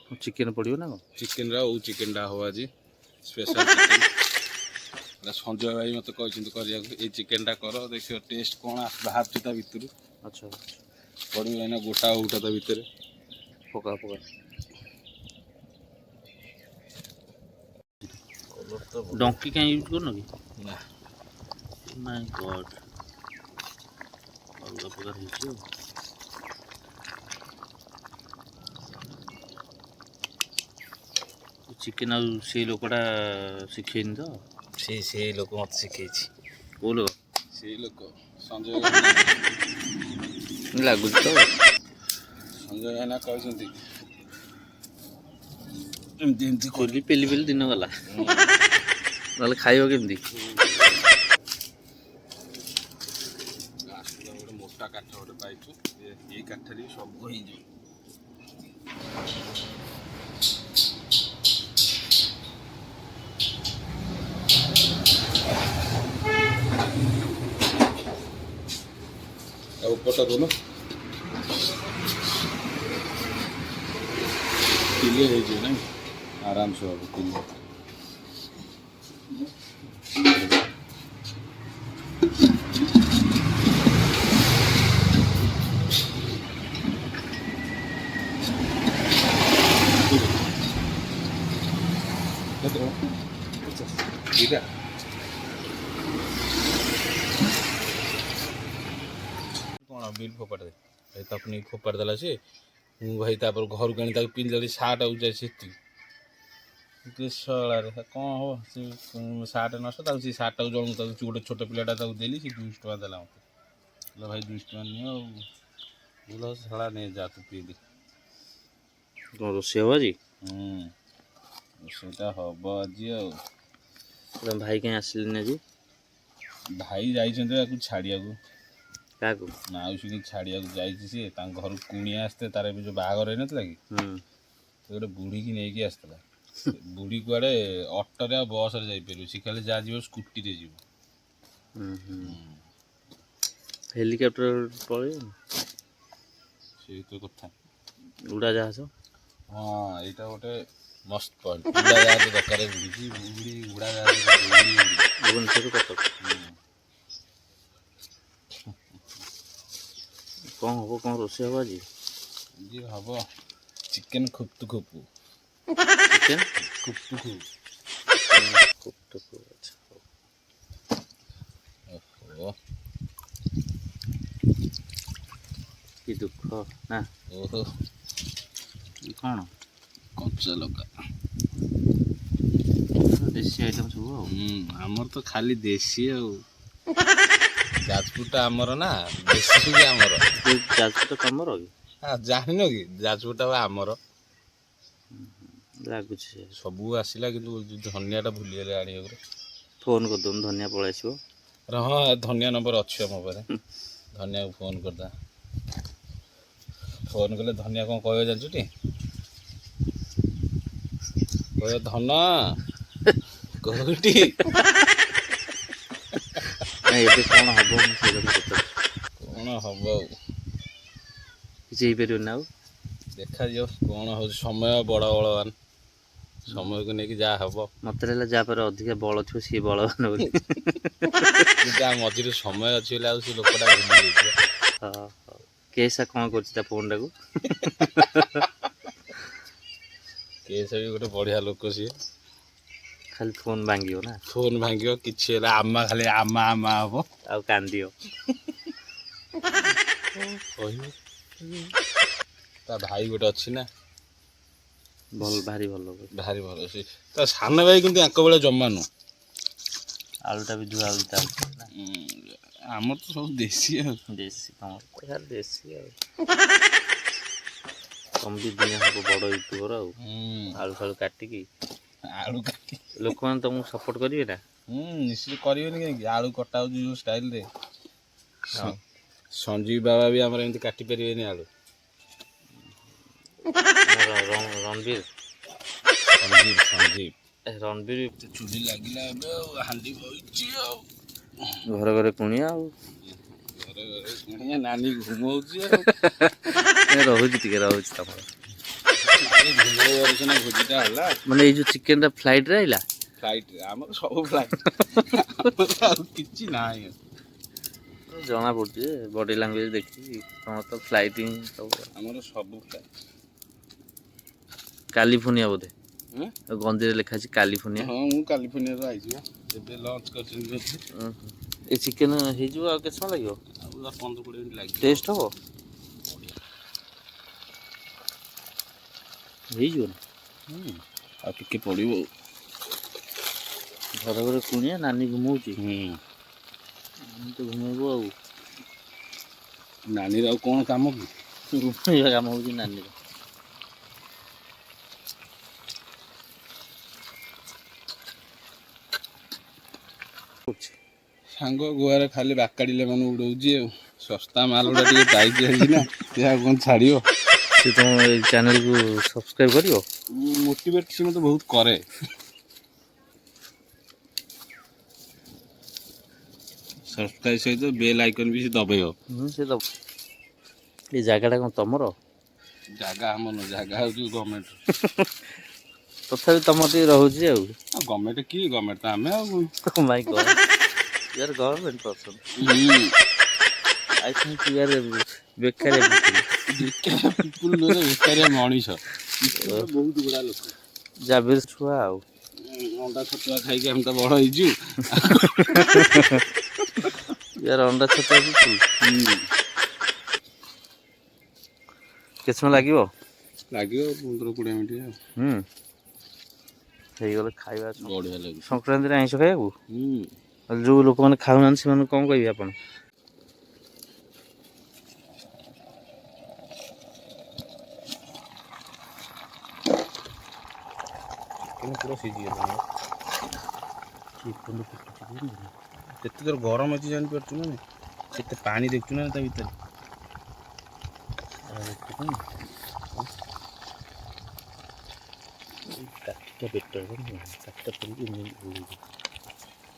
Chicken पड़ो ना chicken रा चिकेन टा हो आज स्पेशल चिकेन संजय भाई मत कहते चिकेन टा कर देख टेस्ट कौन बाहर भितर अच्छा पड़ो ना गोटा गोटा ता भितर पका पका डंकी क्या यूज करना कि ना माय गॉड अलग प्रकार है चिकेन आ से लोकटा शिखेन तो से लोक मत शिखे को लोक से लोक संजय लगुच तो संजय भाई ना कहते एमती एमती चुली पेली पेली दिन गला ना खाइब केमती मोटा काठ गोटे पाइछु ये काठ सब हो ऊपर दोनों किले है ना आराम से अब किले कौन बिल फोपाड़ दे भाई तो अपनी फोपाड़ देला से मु भाई तापर घर को आनी पिंधि देली सार्ट आउ जाए से शलारे कौन हो से सार्ट नष्ट से सार्ट जन गोटे छोट पिलाटा देली से 200 टका देला मत भाई 200 टका नि बोल शला नहीं जा तू पी कौन रोसे हो जी सेटा हम आज भाई कहीं आसिले जी भाई जाइए छाड़िया क्या माउसी छाड़िया सी घर कुणिया आसते तार जो बाहर होता कि गोटे बुढ़ी की नहीं आसला बुढ़ी कुआड़े अटोरे बस जापर सी खाली जहाँ जीव स्कूटी रे जीव हेलिकप्टर पड़े से तो कथा उड़ाजाहाज हाँ यहाँ गोटे मस्त पॉइंट उड़ाजाहाज दरकार बुढ़ी उड़ाजाहाज भुवनेश्वर कटक कौन हम कौन रोसे हम आज जी हम चिकेन खुप्तु खुपु चिकेन खुप्तु खुप खुप्तु खुप अच्छा ओहो कि दुख ना ओहो कौन कच्चा लगा देसी आइटम सब आमर तो खाली देसी जाजपुरटा आमर ना देसी भी आमर जाजपुर कमर हाँ जान कि जाजपुरटा आमर लगुच सबू आसला कि धनियाटा भूलीगले आने फोन करदे धनिया पलैस हाँ धनिया नंबर अच्छे मो पारे धनिया को फोन करदा फोन कले धनिया कौन कह जानती कह धन कौटी कौन हम कौन हम किसी ना देखा जाओ कौन हो समय बड़ बलवान समय को लेकिन जहाँ हम मत जहाँ अधिक बल थो सी बलवान बोली मझे समय अच्छी से लोकटा भूली हाँ केसा कौन कर फोन टाक केस भी गोटे बढ़िया लोक सी खाली फोन भांग ना फोन भांग कि आमा खाली आमा आमा हम आ कांदी ता भाई गोटे अच्छी ना भल भारी भल भारी भल सी ता सान भाई किंतु आक बेले जमा नु आलूटा भी धुआ आलूटा आमर तो सब देसी देसी यार देसी तुम भी दिन हम बड़ यूट्यूबर आलू फालू काटिकी आलू काटी लोक मैंने तुमको सपोर्ट करेंगे ना निश्चित करेंगे कहीं आलू कटा जो स्टाइल रे संजीव बाबा भी आम एमती काटी पारे आलू रणबीर संजीव संजीव रणबीर चुली लगिला हांडी घर घरे कुणिया नानी घुमाऊँ रोज तुम ସିନା ଭୋଜିଟା ହେଲା ମାନେ ଏଇ ଯୋଉ ଚିକେନଟା ଫ୍ଲାଇଟ୍ରେ ଆଇଲା ଫ୍ଲାଇଟ୍ରେ ଆମର ସବୁ ଫ୍ଲାଇଟ୍ ଆଉ କିଛି ନାହିଁ ଜଣା ପଡୁଛି ଯେ ବଡି ଲାଙ୍ଗୁଏଜ ଦେଖିକି ତମର ତ ଫ୍ଲାଇଟିଂ ସବୁ ଆମର ସବୁ ଫ୍ଲାଇଟ୍ କାଲିଫୋର୍ନିଆ ବୋଧେ ଗଞ୍ଜିରେ ଲେଖା ଅଛି କାଲିଫୋର୍ନିଆ। ହଁ ମୁଁ କାଲିଫୋର୍ନିଆରୁ ଆଇଛି ବା ଏବେ ଲଞ୍ଚ କରିଛନ୍ତି ଏ ଚିକେନ ହେଇଯିବ ଆଉ କେତେ ସମୟ ଲାଗିବ? ଆଉ 15-20 ମିନିଟ୍ ଲାଗିବ ଟେଷ୍ଟ ହବ ହେଇଯିବ ଆଉ ଟିକେ ପଡ଼ିବ ଘରେ ଘରେ କୁଣିଆ ନାନୀ ଘୁମଉଛି ତ ଘୁମେଇବ ଆଉ ନାନୀର ଆଉ କ'ଣ କାମ କି ଘୁମେଇବା କାମ ହଉଛି ନାନୀର। ସାଙ୍ଗ ଗୁଆରେ ଖାଲି ବାକାଡ଼ିଲେ ମାନେ ଉଡ଼ଉଛି ଆଉ ଶସ୍ତା ମାଲ ଗୁଡ଼ା ଟିକେ ପାଇଛି ଆଜି ନା ସେ ଆଉ କ'ଣ ଛାଡ଼ିବ ସେ ତମ ଏଇ ଚ୍ୟାନେଲକୁ ସବସ୍କ୍ରାଇବ୍ କରିବ ମୋଟିଭେଟ୍ ସେ ମୋତେ ବହୁତ କରେ ସବସ୍କ୍ରାଇବ୍ ସହିତ ବେଲ୍ ଆଇକନ୍ ବି ସେ ଦବେଇବ ସେ ତ ଏ ଜାଗାଟା କ'ଣ ତମର? ଜାଗା ଆମର ନୁହଁ ଜାଗା ହେଉଛି ଗଭର୍ଣ୍ଣମେଣ୍ଟ ତଥାପି ତମର ଟିକେ ରହୁଛି ଆଉ ଗଭର୍ଣ୍ଣମେଣ୍ଟ କି ଗଭର୍ଣ୍ଣମେଣ୍ଟ ତ ଆମେ ଆଉ my god you are government person I think you are ବେକାରିଆ ପିପୁଲ ନୁହେଁ ବେକାରିଆ ମଣିଷ ବହୁତ ଗୁଡ଼ା ଲୋକ ଜାବେର ଛୁଆ ଆଉ ଅଣ୍ଡା ଛତୁଆ ଖାଇକି ଆମେ ତ ବଡ଼ ହେଇଛୁ ୟାର ଅଣ୍ଡା ଛତୁଆ ପିପୁଲ କେତେ ସମୟ ଲାଗିବ? ଲାଗିବ 15-20 ମିନିଟ୍ ଆଉ ହେଇଗଲେ ଖାଇବା ବଢ଼ିଆ ଲାଗୁଛି ସଂକ୍ରାନ୍ତିରେ ଆଇଁଷ ଖାଇବାକୁ ଯେଉଁ ଲୋକମାନେ ଖାଉନାହାନ୍ତି ସେମାନଙ୍କୁ କ'ଣ କହିବେ ଆପଣ? ପୁରା ସିଝିଗଲାଣି କେତେ ତୋର ଗରମ ଅଛି ଜାଣିପାରୁଛୁ ନା କେତେ ପାଣି ଦେଖୁଛୁ ନା ତା ଭିତରେ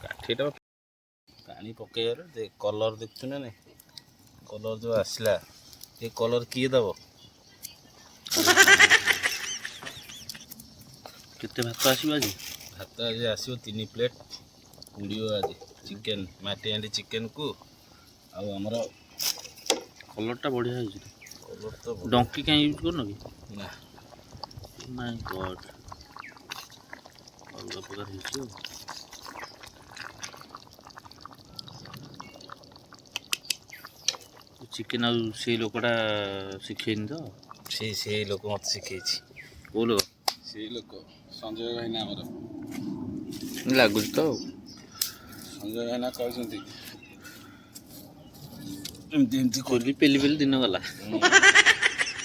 କାଠିଟା ପାଣି ପକେଇବାରେ କଲର୍ ଦେଖୁଛୁ ନା ନାଇଁ କଲର୍ ଯେଉଁ ଆସିଲା ଏ କଲର୍ କିଏ ଦେବ କେତେ ଭାତ ଆସିବ ଆଜି? ଭାତ ଆଜି ଆସିବ 3 ପ୍ଲେଟ୍ ଉଡ଼ିବ ଆଜି ଚିକେନ୍ ମାଟି ହାଣ୍ଡି ଚିକେନ୍କୁ ଆଉ ଆମର କଲର୍ଟା ବଢ଼ିଆ ହେଇଛି କଲର୍ ତ ଡଙ୍କି କାହିଁ ୟୁଜ୍ କରୁନ କି? ନା ମାଇ ଗଡ୍ ଅଲଗା ପ୍ରକାର ହେଇଛି ଆଉ ଚିକେନ୍ ଆଉ ସେଇ ଲୋକଟା ଶିଖେଇନି ତ ସେଇ ଲୋକ ମୋତେ ଶିଖେଇଛି କୋଉ ଲୋକ? ସେଇ ଲୋକ ସଞ୍ଜୟ ଭାଇନା ଆମର ଲାଗୁଛି ତ ଆଉ ସଞ୍ଜୟ ଭାଇନା କହିଛନ୍ତି ଏମିତି ଏମିତି ଚୁଲି ପେଲି ପେଲି ଦିନ ଗଲା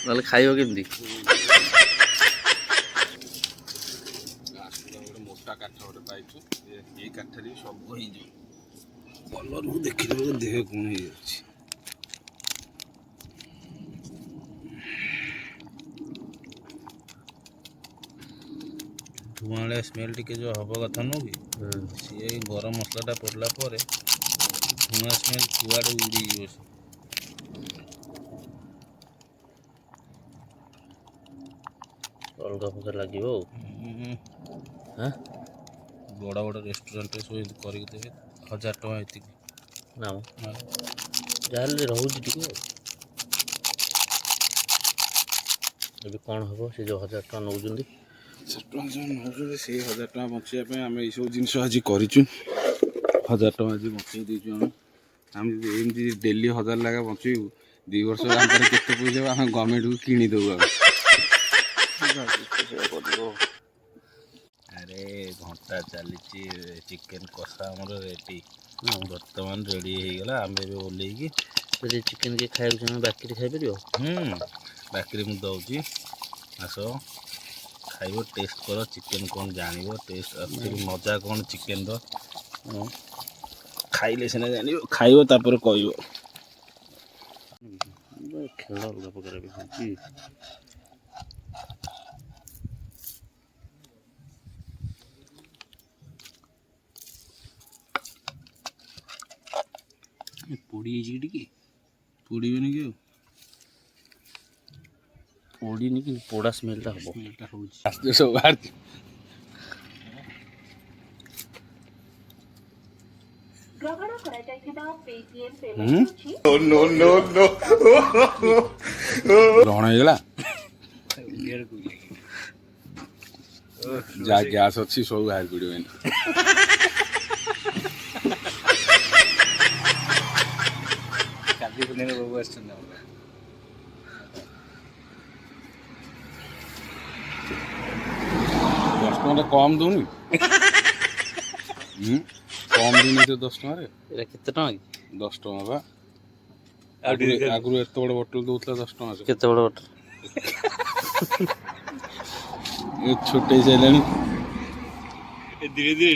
ନହେଲେ ଖାଇବ କେମିତି? ଗୋଟେ ମୋଟା କାଠ ଗୋଟେ ପାଇଛୁ ଏଇ କାଠରେ ସବୁ ହେଇଯିବ କଲର୍କୁ ଦେଖିଦେବ ଦେହ କ'ଣ ହେଇଯାଉଛି ଧୂଆଁଳିଆ ସ୍ମେଲ୍ ଟିକେ ଯେଉଁ ହବ କଥା ନୁହଁ କି ସିଏ ଗରମ ମସଲାଟା ପଡ଼ିଲା ପରେ ଧୂଆଁ ସ୍ମେଲ୍ କୁଆଡ଼େ ଉଡ଼ିଯିବ ସେ ଅଲଗା ପ୍ରକାର ଲାଗିବ ଆଉ ବଡ଼ ବଡ଼ ରେଷ୍ଟୁରାଣ୍ଟରେ ସବୁ ଏମିତି କରିକି ଦେବେ 1000 ଟଙ୍କା ଏତିକି ନା ଯାହାହେଲେ ରହୁଛି ଟିକେ ଆଉ ଏବେ କ'ଣ ହେବ ସେ ଯେଉଁ 1000 ଟଙ୍କା ନେଉଛନ୍ତି 1000 ଟଙ୍କା ଯେଉଁ ନେଉଛନ୍ତି ସେଇ 1000 ଟଙ୍କା ବଞ୍ଚିବା ପାଇଁ ଆମେ ଏଇସବୁ ଜିନିଷ ଆଜି କରିଛୁ 1000 ଟଙ୍କା ଆଜି ବଞ୍ଚେଇ ଦେଇଛୁ ଆମେ ଯଦି ଏମିତି ଡେଲି 1000 ଲେଖା ବଞ୍ଚେଇବୁ 2 ବର୍ଷ ଆମର କେତେ ପଇସା ଆମେ ଗଭର୍ଣ୍ଣମେଣ୍ଟକୁ କିଣିଦେବୁ ଆମେ ଆରେ ଘଣ୍ଟା ଚାଲିଛି ଚିକେନ୍ କଷା ଆମର ରେଡ଼ି ବର୍ତ୍ତମାନ ରେଡ଼ି ହେଇଗଲା ଆମେ ଏବେ ଓହ୍ଲେଇକି ଯଦି ଚିକେନ୍ କିଏ ଖାଇବାକୁ ଚାହିଁବେ ବାକିରେ ଖାଇପାରିବ ବାକିରେ ମୁଁ ଦେଉଛି ଆସ ଖାଇବ ଟେଷ୍ଟ କର ଚିକେନ୍ କ'ଣ ଜାଣିବ ଟେଷ୍ଟ ଆକ୍ଚୁଆଲି ମଜା କ'ଣ ଚିକେନ୍ର ଖାଇଲେ ସିନା ଜାଣିବ ଖାଇବ ତାପରେ କହିବ ଖେଳ ଅଲଗା ପ୍ରକାର ବି ହେଉଛି ପୋଡ଼ି ହେଇଛି ଟିକେ ପୋଡ଼ିବନି କି ଆଉ ପୋଡ଼ିନି କିନ୍ତୁ ପୋଡ଼ା ସ୍ମେଲ୍ଟା ହେବ। ଆସ୍ତେ ସବୁ ବାହାରିଛି। ଗ୍ରହଣ କରାଯାଇଥିବା ପେଟିଏମ୍ ହୁଁ? ଗ୍ରହଣ ହେଇଗଲା। ଯାହା ଗ୍ୟାସ୍ ଅଛି ସବୁ ବାହାରି ପଡ଼ିବ ଏଇନା। କାଲି ଦିନରେ ବାବୁ ଆସିଛନ୍ତି ଆମର। 10 ଟଙ୍କା କମ୍ ଦଉନି। କମ୍ ଦଉନି 10 ଟଙ୍କାରେ। ଏଇଟା କେତେ ଟଙ୍କା କି? 10 ଟଙ୍କା ବା। ଆଗରୁ ଏତେ ବଡ଼ ବୋଟଲ ଦଉଥିଲା 10 ଟଙ୍କା। କେତେ ବଡ଼ ବୋଟଲ? ଏ ଛୋଟେଇ ସାରିଲାଣି। ଧୀରେ ଧୀରେ